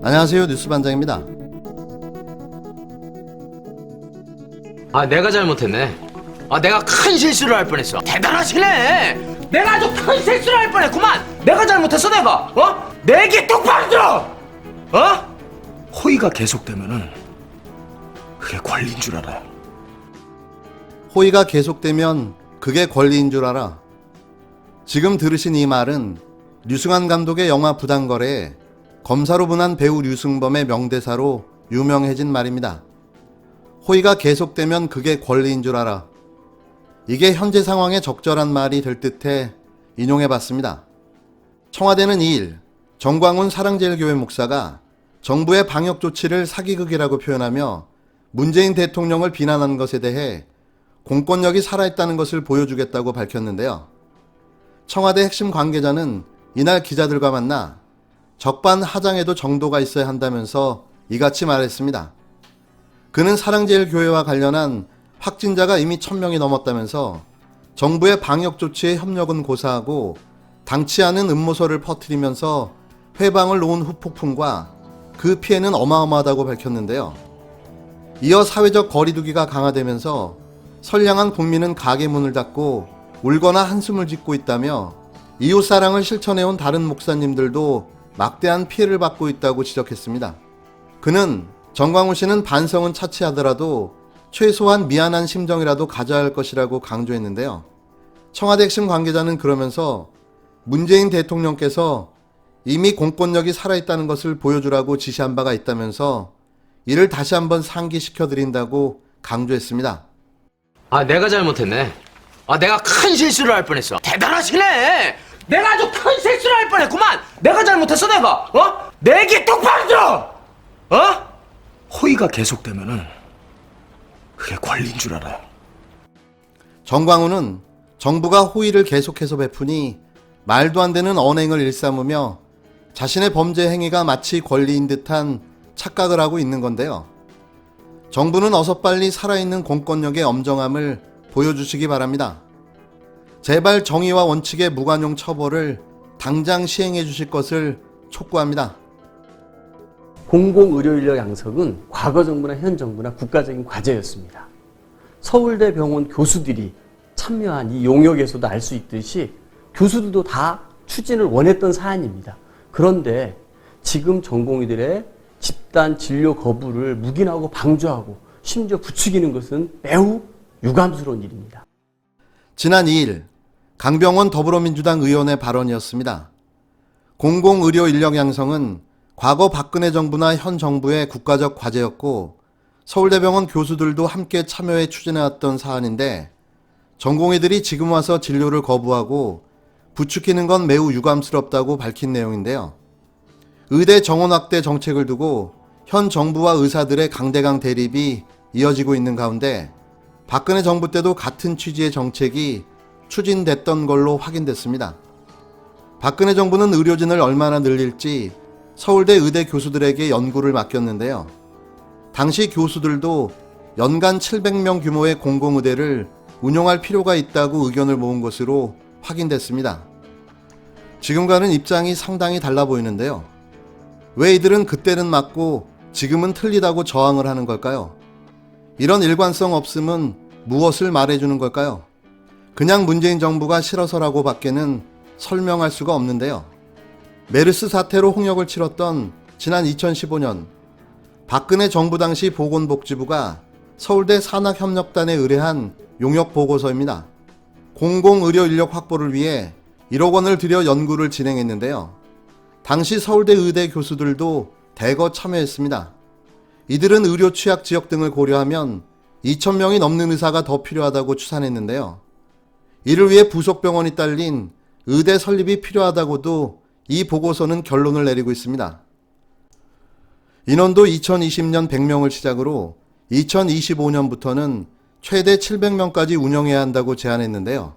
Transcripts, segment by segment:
안녕하세요, 뉴스반장입니다. 내가 잘못했네. 내가 큰 실수를 할 뻔했어. 대단하시네. 내가 아주 큰 실수를 할 뻔했구만. 내가 잘못했어, 내가. 내 얘기 똑바로 들어. 호의가 계속되면은 그게 권리인 줄 알아요. 호의가 계속되면 그게 권리인 줄 알아. 지금 들으신 이 말은 류승환 감독의 영화 부당거래에 검사로 분한 배우 류승범의 명대사로 유명해진 말입니다. 호의가 계속되면 그게 권리인 줄 알아. 이게 현재 상황에 적절한 말이 될 듯해 인용해봤습니다. 청와대는 2일 정광훈 사랑제일교회 목사가 정부의 방역 조치를 사기극이라고 표현하며 문재인 대통령을 비난한 것에 대해 공권력이 살아있다는 것을 보여주겠다고 밝혔는데요. 청와대 핵심 관계자는 이날 기자들과 만나 적반하장에도 정도가 있어야 한다면서 이같이 말했습니다. 그는 사랑제일교회와 관련한 확진자가 이미 1000명이 넘었다면서 정부의 방역 조치에 협력은 고사하고 당치 않은 음모설을 퍼뜨리면서 회방을 놓은 후폭풍과 그 피해는 어마어마하다고 밝혔는데요. 이어 사회적 거리두기가 강화되면서 선량한 국민은 가게 문을 닫고 울거나 한숨을 짓고 있다며 이웃사랑을 실천해온 다른 목사님들도 막대한 피해를 받고 있다고 지적했습니다. 그는 정광훈 씨는 반성은 차치하더라도 최소한 미안한 심정이라도 가져야 할 것이라고 강조했는데요. 청와대 핵심 관계자는 그러면서 문재인 대통령께서 이미 공권력이 살아있다는 것을 보여주라고 지시한 바가 있다면서 이를 다시 한번 상기시켜드린다고 강조했습니다. 내가 잘못했네. 내가 큰 실수를 할 뻔했어. 대단하시네. 내가 아주 큰 실수를 할 뻔했구만. 내가 잘못했어, 내가. 내 얘기 똑바로 들어. 호의가 계속되면은 그게 권리인 줄 알아요. 정광훈은 정부가 호의를 계속해서 베푸니 말도 안 되는 언행을 일삼으며 자신의 범죄 행위가 마치 권리인 듯한 착각을 하고 있는 건데요. 정부는 어서 빨리 살아있는 공권력의 엄정함을 보여주시기 바랍니다. 제발 정의와 원칙의 무관용 처벌을 당장 시행해 주실 것을 촉구합니다. 공공의료인력 양성은 과거 정부나 현 정부나 국가적인 과제였습니다. 서울대 병원 교수들이 참여한 이 용역에서도 알 수 있듯이 교수들도 다 추진을 원했던 사안입니다. 그런데 지금 전공의들의 집단 진료 거부를 묵인하고 방조하고 심지어 부추기는 것은 매우 유감스러운 일입니다. 지난 2일 강병원 더불어민주당 의원의 발언이었습니다. 공공의료 인력 양성은 과거 박근혜 정부나 현 정부의 국가적 과제였고 서울대병원 교수들도 함께 참여해 추진해왔던 사안인데 전공의들이 지금 와서 진료를 거부하고 부추기는 건 매우 유감스럽다고 밝힌 내용인데요. 의대 정원 확대 정책을 두고 현 정부와 의사들의 강대강 대립이 이어지고 있는 가운데 박근혜 정부 때도 같은 취지의 정책이 추진됐던 걸로 확인됐습니다. 박근혜 정부는 의료진을 얼마나 늘릴지 서울대 의대 교수들에게 연구를 맡겼는데요. 당시 교수들도 연간 700명 규모의 공공의대를 운영할 필요가 있다고 의견을 모은 것으로 확인됐습니다. 지금과는 입장이 상당히 달라 보이는데요. 왜 이들은 그때는 맞고 지금은 틀리다고 저항을 하는 걸까요? 이런 일관성 없음은 무엇을 말해주는 걸까요? 그냥 문재인 정부가 싫어서라고 밖에는 설명할 수가 없는데요. 메르스 사태로 홍역을 치렀던 지난 2015년 박근혜 정부 당시 보건복지부가 서울대 산학협력단에 의뢰한 용역 보고서입니다. 공공의료 인력 확보를 위해 1억 원을 들여 연구를 진행했는데요. 당시 서울대 의대 교수들도 대거 참여했습니다. 이들은 의료 취약 지역 등을 고려하면 2,000명이 넘는 의사가 더 필요하다고 추산했는데요. 이를 위해 부속병원이 딸린 의대 설립이 필요하다고도 이 보고서는 결론을 내리고 있습니다. 인원도 2020년 100명을 시작으로 2025년부터는 최대 700명까지 운영해야 한다고 제안했는데요.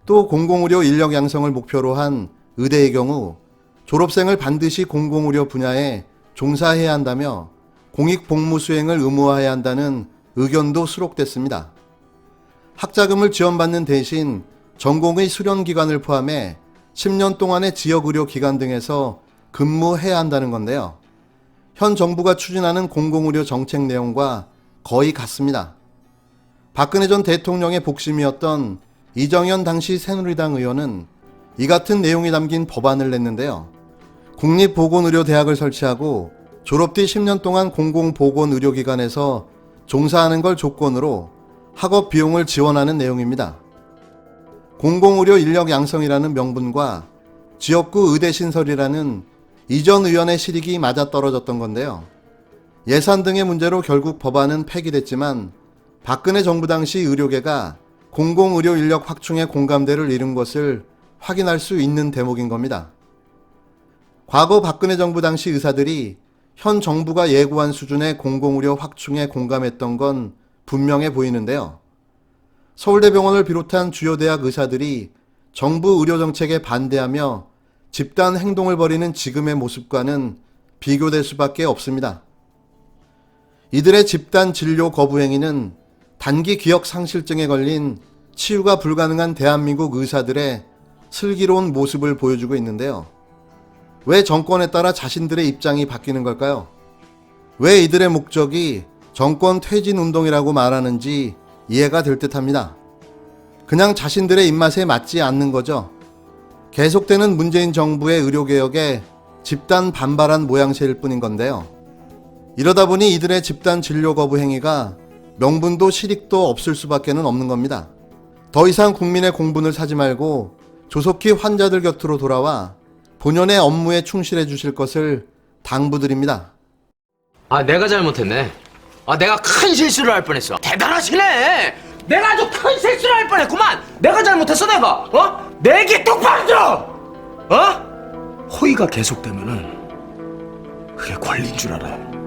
또 공공의료 인력 양성을 목표로 한 의대의 경우 졸업생을 반드시 공공의료 분야에 종사해야 한다며 공익복무 수행을 의무화해야 한다는 의견도 수록됐습니다. 학자금을 지원받는 대신 전공의 수련기간을 포함해 10년 동안의 지역의료기관 등에서 근무해야 한다는 건데요. 현 정부가 추진하는 공공의료 정책 내용과 거의 같습니다. 박근혜 전 대통령의 복심이었던 이정현 당시 새누리당 의원은 이 같은 내용이 담긴 법안을 냈는데요. 국립보건의료대학을 설치하고 졸업 뒤 10년 동안 공공보건의료기관에서 종사하는 걸 조건으로 학업 비용을 지원하는 내용입니다. 공공의료 인력 양성이라는 명분과 지역구 의대 신설이라는 이전 의원의 실익이 맞아떨어졌던 건데요. 예산 등의 문제로 결국 법안은 폐기됐지만 박근혜 정부 당시 의료계가 공공의료 인력 확충에 공감대를 이룬 것을 확인할 수 있는 대목인 겁니다. 과거 박근혜 정부 당시 의사들이 현 정부가 예고한 수준의 공공의료 확충에 공감했던 건 분명해 보이는데요. 서울대병원을 비롯한 주요 대학 의사들이 정부 의료정책에 반대하며 집단 행동을 벌이는 지금의 모습과는 비교될 수밖에 없습니다. 이들의 집단 진료 거부 행위는 단기 기억 상실증에 걸린 치유가 불가능한 대한민국 의사들의 슬기로운 모습을 보여주고 있는데요. 왜 정권에 따라 자신들의 입장이 바뀌는 걸까요? 왜 이들의 목적이 정권 퇴진 운동이라고 말하는지 이해가 될 듯합니다. 그냥 자신들의 입맛에 맞지 않는 거죠. 계속되는 문재인 정부의 의료개혁에 집단 반발한 모양새일 뿐인 건데요. 이러다 보니 이들의 집단 진료 거부 행위가 명분도 실익도 없을 수밖에는 없는 겁니다. 더 이상 국민의 공분을 사지 말고 조속히 환자들 곁으로 돌아와 본연의 업무에 충실해 주실 것을 당부드립니다. 아, 내가 잘못했네. 아, 내가 큰 실수를 할 뻔했어. 대단하시네. 내가 아주 큰 실수를 할 뻔했구만. 내가 잘못했어, 내가. 내 얘기 똑바로 들어. 호의가 계속되면은 그게 권리인 줄 알아요.